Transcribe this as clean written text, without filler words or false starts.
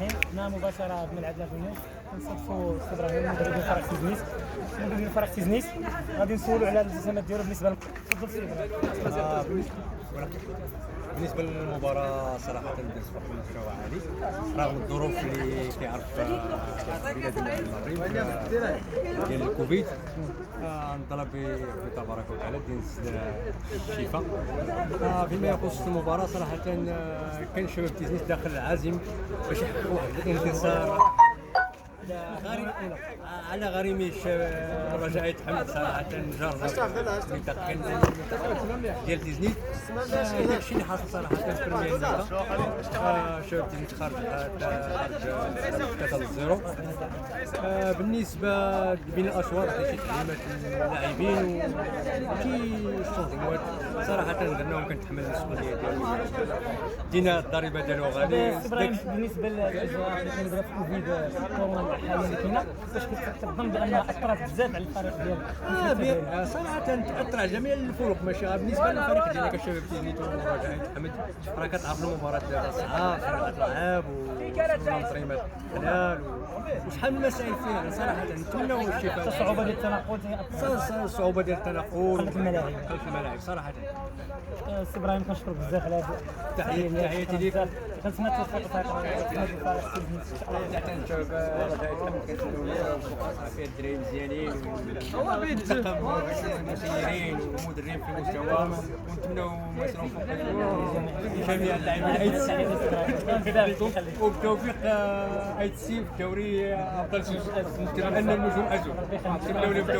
الرحيم. حنا مباشره بملعب لاكونيوس كنصادفوا السي ابراهيم مدرب فريق تيزنيس. مدرب فريق تيزنيس غادي نسولوا على الالتزامات ديالو بالنسبه لكم. تفضل سي ابراهيم. بالنسبه للمباراه صراحه بالنسبه للمستوى عالي رغم الظروف اللي كيعرف بلادنا المغرب ديال الكوفيد. نطلب بتبارك وتعالى دين الشفاء. فيما يخص المباراه صراحه كان شباب تيزنيس داخل عازم باش يحققوا واحد الانتصار على غريمي الرجاء يتحمل صراحه جرب ديال تيزنيت. داكشي اللي حاصل صراحه في البريمير ليغا. شباب تيزنيت خارج 3-0. بالنسبه بين الاشواط عطيت شي تعليمات للاعبين وشي شونجموات صراحه درناهم كنتحمل المسؤوليه دينا الضريبه ديالو غادي. بالنسبه للاجواء اللي كنديرها في كوفيد كورونا الحاليه اللي كاينه، واش كتظن بان اثرت بزاف على الفريق ديالك؟ صراحه تاثر على جميع الفرق ماشي غير بالنسبه للفريق ديالنا كشباب تيزنيت والرجاء يتحمد. راه كتعرف المباراه ديال صعاب كتلعب والتنظيمات حلال وشحال من مسائل فيها صراحه. نتمنوا الشفاء. الصعوبه ديال التنقل الصعوبه ديال التنقل خلف الملاعب صراحه. سي ابراهيم كنشكرك بزاف على هذا. تحياتي ليك. كنتمنى توفيق فيه الدراري مزيانين والمنتخب المسيرين والمدربين في المستوى ونتمنوا مسيرهم فوق جميع اللاعبين وبالتوفيق ايت سي في الدوري افضل. نتمنى النجوم ازول.